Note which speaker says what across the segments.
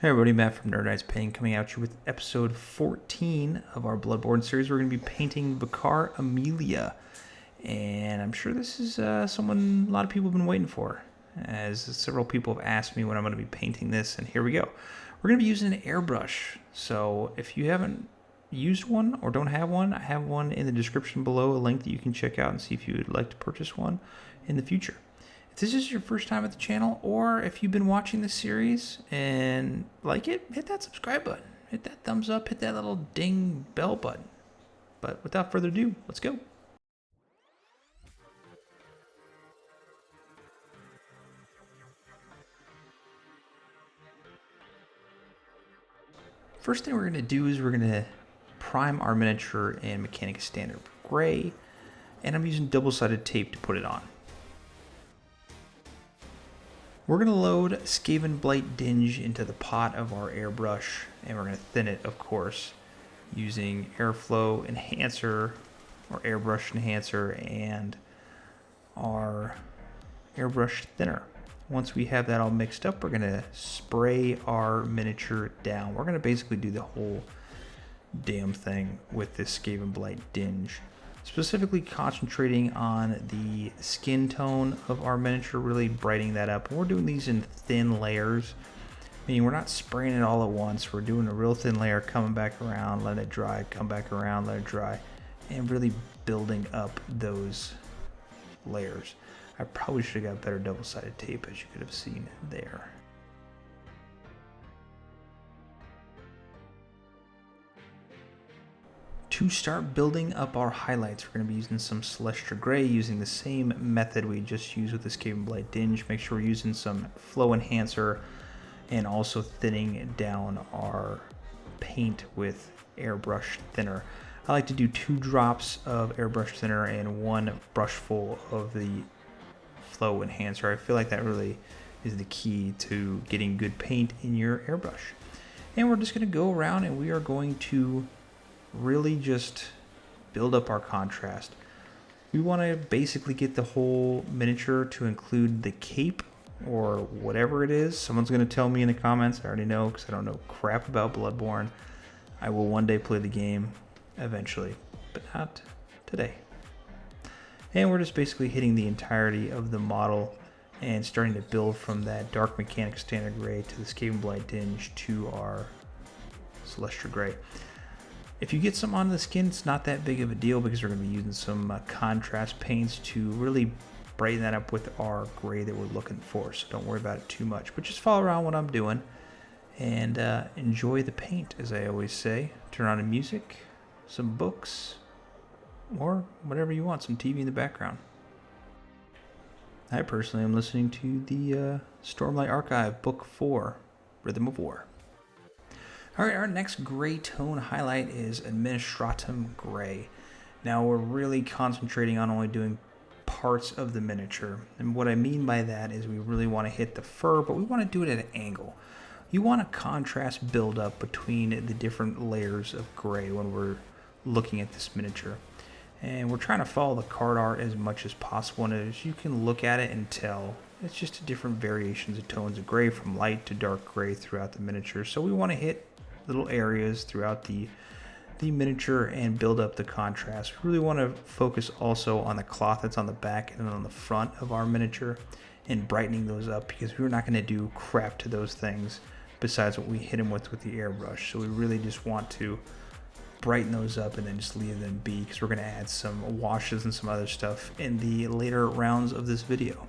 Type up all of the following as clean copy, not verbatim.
Speaker 1: Hey everybody, Matt from Nerd Nights Painting coming at you with episode 14 of our Bloodborne series. We're going to be painting Vicar Amelia, and I'm sure this is someone a lot of people have been waiting for, as several people have asked me when I'm going to be painting this, and here we go. We're going to be using an airbrush, so if you haven't used one or don't have one, I have one in the description below, a link that you can check out and see if you would like to purchase one in the future. If this is your first time at the channel, or if you've been watching this series and like it, hit that subscribe button, hit that thumbs up, hit that little ding bell button. But without further ado, let's go. First thing we're going to do is we're going to prime our miniature in Mechanicus Standard Gray, and I'm using double-sided tape to put it on. We're going to load Skavenblight Dinge into the pot of our airbrush, and we're going to thin it, of course, using airflow enhancer or airbrush enhancer and our airbrush thinner. Once we have that all mixed up, we're going to spray our miniature down. We're going to basically do the whole damn thing with this Skavenblight Dinge, specifically concentrating on the skin tone of our miniature, really brightening that up. And we're doing these in thin layers, meaning we're not spraying it all at once. We're doing a real thin layer, coming back around, letting it dry, come back around, let it dry, and really building up those layers. I probably should have got better double-sided tape, as you could have seen there. To start building up our highlights, we're going to be using some Celestra Grey, using the same method we just used with the Skavenblight Dinge. Make sure we're using some flow enhancer and also thinning down our paint with airbrush thinner. I like to do 2 drops of airbrush thinner and 1 brushful of the flow enhancer. I feel like that really is the key to getting good paint in your airbrush. And we're just going to go around and we are going to really just build up our contrast. We want to basically get the whole miniature to include the cape or whatever it is. Someone's going to tell me in the comments. I already know because I don't know crap about Bloodborne. I will one day play the game eventually, but not today. And we're just basically hitting the entirety of the model and starting to build from that dark Mechanicus Standard Gray to the Skavenblight Dinge to our Celestra Grey. If you get some on the skin, it's not that big of a deal because we're going to be using some contrast paints to really brighten that up with our gray that we're looking for. So don't worry about it too much, but just follow around what I'm doing and enjoy the paint, as I always say. Turn on the music, some books, or whatever you want, some TV in the background. I personally am listening to the Stormlight Archive, Book 4, Rhythm of War. Alright, our next gray tone highlight is Administratum Grey. Now we're really concentrating on only doing parts of the miniature. And what I mean by that is we really want to hit the fur, but we want to do it at an angle. You want a contrast build up between the different layers of gray when we're looking at this miniature. And we're trying to follow the card art as much as possible, and as you can look at it and tell, it's just different variations of tones of gray from light to dark gray throughout the miniature. So we want to hit little areas throughout the miniature and build up the contrast. We really want to focus also on the cloth that's on the back and on the front of our miniature and brightening those up, because we're not going to do crap to those things besides what we hit them with the airbrush. So we really just want to brighten those up and then just leave them be, because we're going to add some washes and some other stuff in the later rounds of this video.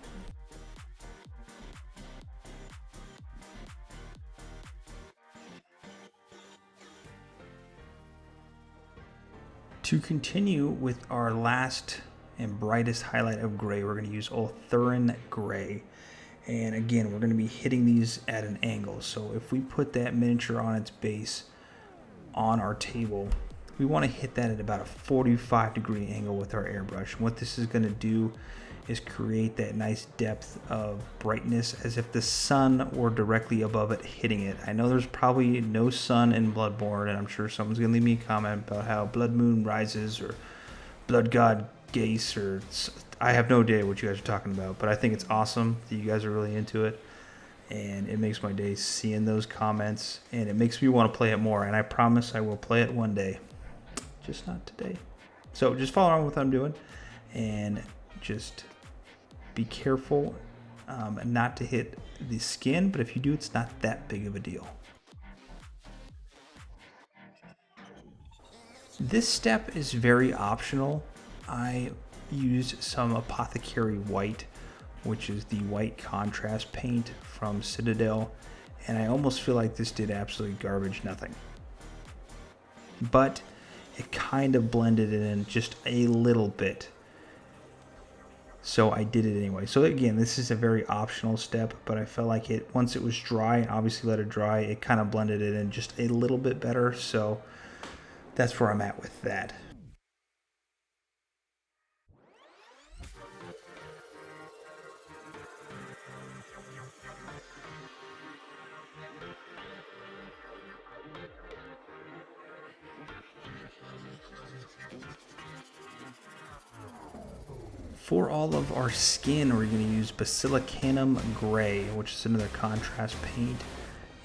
Speaker 1: To continue with our last and brightest highlight of gray, we're going to use Uthuan Grey. And again, we're going to be hitting these at an angle. So if we put that miniature on its base on our table, we want to hit that at about a 45-degree angle with our airbrush. And what this is going to do is create that nice depth of brightness as if the sun were directly above it hitting it. I know there's probably no sun in Bloodborne, and I'm sure someone's going to leave me a comment about how Blood Moon rises or Blood God Gaze, or I have no idea what you guys are talking about, but I think it's awesome that you guys are really into it. and it makes my day seeing those comments, and it makes me want to play it more, and I promise I will play it one day, just not today. So just follow on with what I'm doing, and just be careful not to hit the skin, but if you do, it's not that big of a deal. This step is very optional. I used some Apothecary White, which is the white contrast paint from Citadel, and I almost feel like this did absolutely garbage nothing. But it kind of blended it in just a little bit. So I did it anyway. So again, this is a very optional step, but I felt like it, once it was dry, and obviously let it dry, it kind of blended it in just a little bit better. So that's where I'm at with that. For all of our skin, we're going to use Basilicanum Grey, which is another contrast paint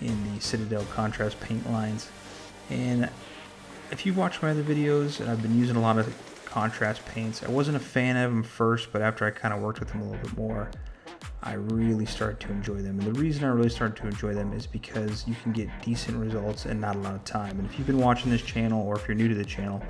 Speaker 1: in the Citadel contrast paint lines. And if you've watched my other videos, I've been using a lot of contrast paints. I wasn't a fan of them first, but after I kind of worked with them a little bit more, I really started to enjoy them. And the reason I really started to enjoy them is because you can get decent results in not a lot of time. And if you've been watching this channel, or if you're new to the channel,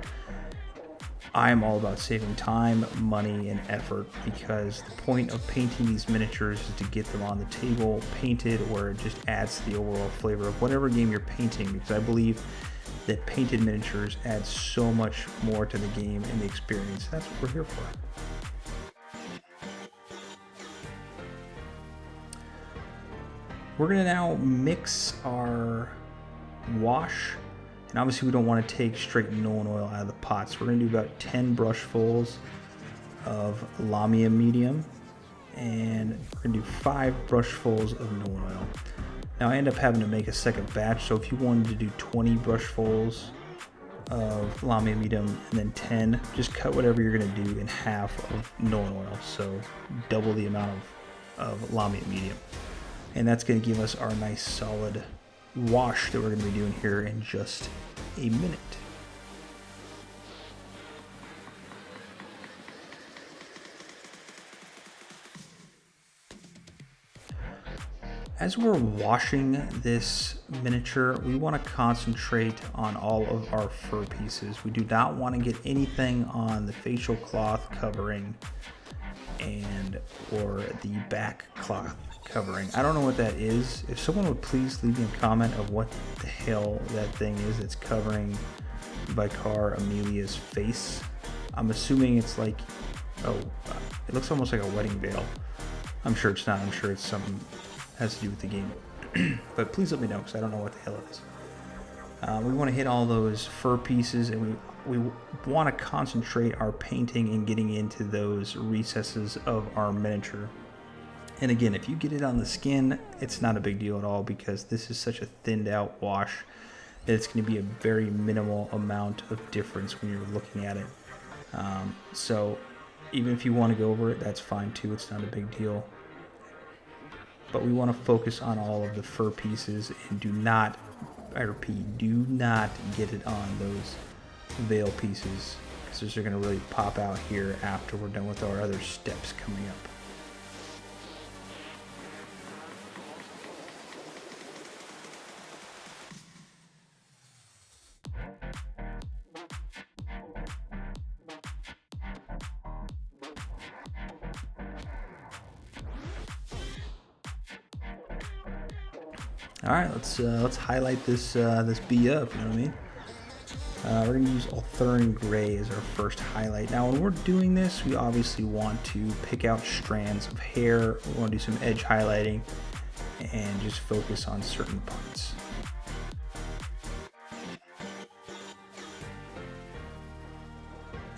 Speaker 1: I am all about saving time, money, and effort, because the point of painting these miniatures is to get them on the table painted, where it just adds to the overall flavor of whatever game you're painting, because I believe that painted miniatures add so much more to the game and the experience. That's what we're here for. We're going to now mix our wash. And obviously we don't want to take straight Nulin Oil out of the pot, so we're going to do about 10 brushfuls of Lahmian Medium, and we're going to do 5 brushfuls of Nulin Oil. Now I end up having to make a second batch, so if you wanted to do 20 brushfuls of Lahmian Medium and then 10, just cut whatever you're going to do in half of Nulin Oil, so double the amount of Lahmian Medium. And that's going to give us our nice solid wash that we're going to be doing here in just a minute. As we're washing this miniature, we want to concentrate on all of our fur pieces. We do not want to get anything on the facial cloth covering and or the back cloth covering. I don't know what that is. If someone would please leave me a comment of what the hell that thing is that's covering Vicar Amelia's face. I'm assuming it's like, it looks almost like a wedding veil. I'm sure it's not. I'm sure it's something that has to do with the game. But please let me know, because I don't know what the hell it is. We want to hit all those fur pieces, and we want to concentrate our painting and getting into those recesses of our miniature. And again, if you get it on the skin, it's not a big deal at all, because this is such a thinned out wash that it's going to be a very minimal amount of difference when you're looking at it. So even if you want to go over it, that's fine too. It's not a big deal. But we want to focus on all of the fur pieces, and do not, I repeat, do not get it on those veil pieces, because those are going to really pop out here after we're done with our other steps coming up. All right, let's highlight this this bee up. You know what I mean? We're going to use Uthuan Grey as our first highlight. Now, when we're doing this, we obviously want to pick out strands of hair. We want to do some edge highlighting and just focus on certain parts.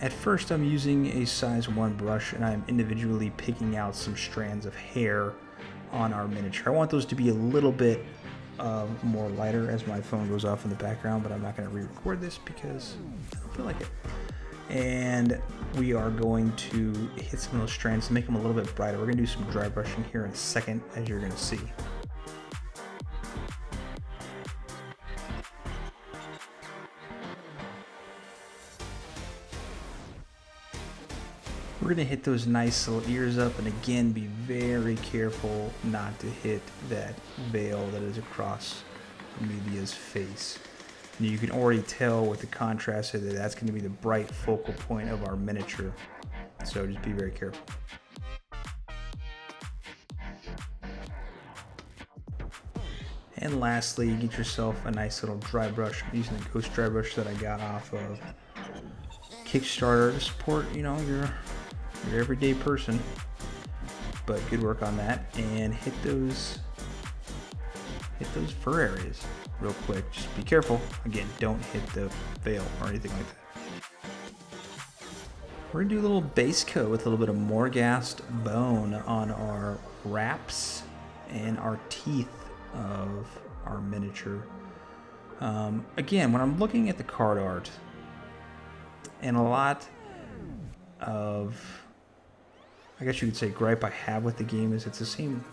Speaker 1: At first, I'm using a size 1 brush, and I'm individually picking out some strands of hair on our miniature. I want those to be a little bit more lighter as my phone goes off in the background, but I'm not going to re-record this because I don't feel like it. And we are going to hit some of those strands to make them a little bit brighter. We're going to do some dry brushing here in a second, as you're going to see. We're going to hit those nice little ears up, and again, be very careful not to hit that veil that is across Amelia's face. And you can already tell with the contrast that that's going to be the bright focal point of our miniature. So just be very careful. And lastly, get yourself a nice little dry brush. I'm using the ghost dry brush that I got off of Kickstarter to support, you know, your everyday person. But good work on that. And hit those fur areas real quick. Just be careful. Again, don't hit the veil or anything like that. We're gonna do a little base coat with a little bit of Morghast Bone on our wraps and our teeth of our miniature. Again, when I'm looking at the card art, and a lot of, I guess you could say, gripe I have with the game is it's the same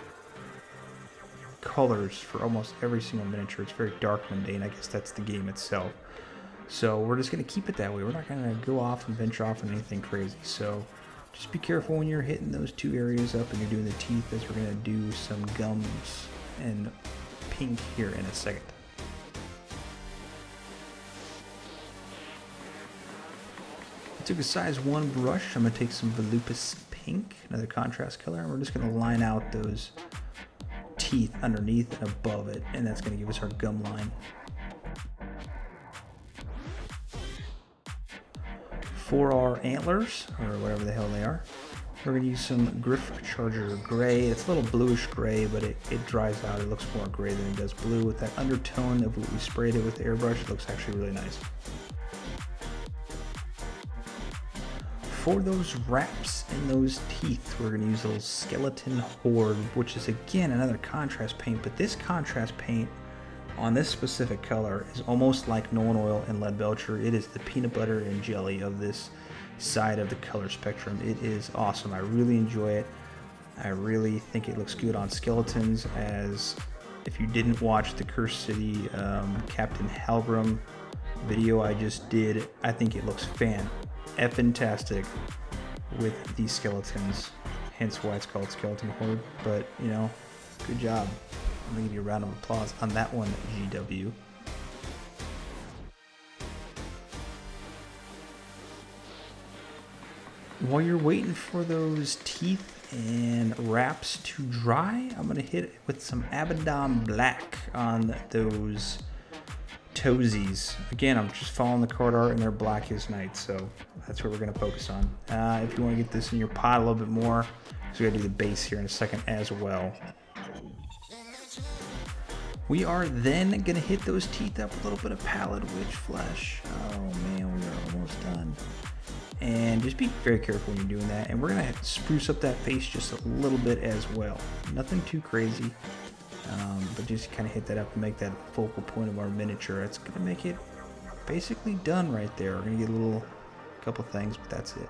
Speaker 1: colors for almost every single miniature. It's very dark, mundane. I guess that's the game itself. So we're just going to keep it that way. We're not going to go off and venture off on anything crazy. So just be careful when you're hitting those two areas up and you're doing the teeth, as we're going to do some gums and pink here in a second. I took a size 1 brush. I'm going to take some Volpus Pink, another contrast color, and we're just going to line out those teeth underneath and above it, and that's going to give us our gum line. For our antlers, or whatever the hell they are, we're going to use some Grph-Charger Grey. It's a little bluish gray, but it dries out. It looks more gray than it does blue. With that undertone of what we sprayed it with the airbrush, it looks actually really nice. For those wraps and those teeth, we're going to use a little skeleton Horde, which is again another contrast paint, but this contrast paint on this specific color is almost like Nulin Oil and Leadbelcher. It is the peanut butter and jelly of this side of the color spectrum. It is awesome. I really enjoy it. I really think it looks good on skeletons. As if you didn't watch the Curse City Captain Halgrim video I just did, I think it looks fantastic with these skeletons, hence why it's called Skeleton Horde. But you know, good job. I'm gonna give you a round of applause on that one, GW. While you're waiting for those teeth and wraps to dry, I'm gonna hit it with some Abaddon Black on those toesies. Again, I'm just following the card art, and they're black as night, so that's what we're going to focus on. If you want to get this in your pot a little bit more, so we got to do the base here in a second as well. We are then going to hit those teeth up with a little bit of Pallied witch flesh. Oh man, we are almost done. And just be very careful when you're doing that. And we're going to spruce up that face just a little bit as well. Nothing too crazy. But just kind of hit that up and make that focal point of our miniature. It's going to make it basically done right there. We're going to get a couple things, but that's it.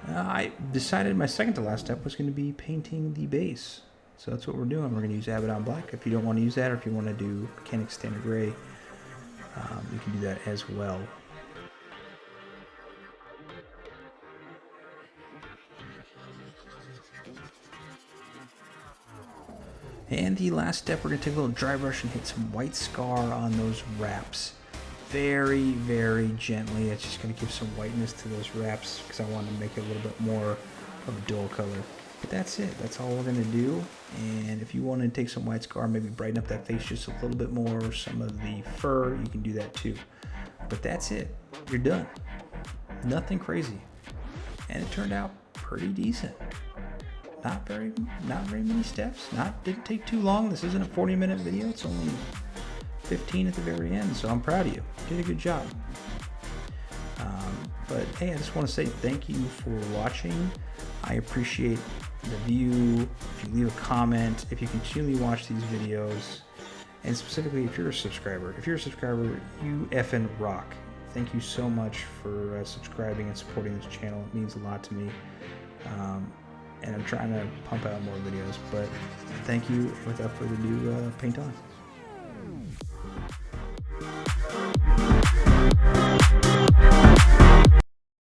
Speaker 1: I decided my second to last step was going to be painting the base. So that's what we're doing. We're going to use Abaddon Black. If you don't want to use that, or if you want to do Mechanicus Standard Grey, you can do that as well. And the last step, we're going to take a little dry brush and hit some white scar on those wraps. Very, very gently. It's just going to give some whiteness to those wraps because I want to make it a little bit more of a dull color. But that's it. That's all we're going to do. And if you want to take some white scar, maybe brighten up that face just a little bit more, or some of the fur, you can do that too. But that's it. You're done. Nothing crazy. And it turned out pretty decent. Not very many steps. Didn't take too long. This isn't a 40-minute video. It's only 15 at the very end. So I'm proud of you. You did a good job. But hey, I just want to say thank you for watching. I appreciate the view. If you leave a comment, if you continually watch these videos, and specifically if you're a subscriber. If you're a subscriber, you effing rock. Thank you so much for subscribing and supporting this channel. It means a lot to me. And I'm trying to pump out more videos, but thank you. Without further ado, paint on.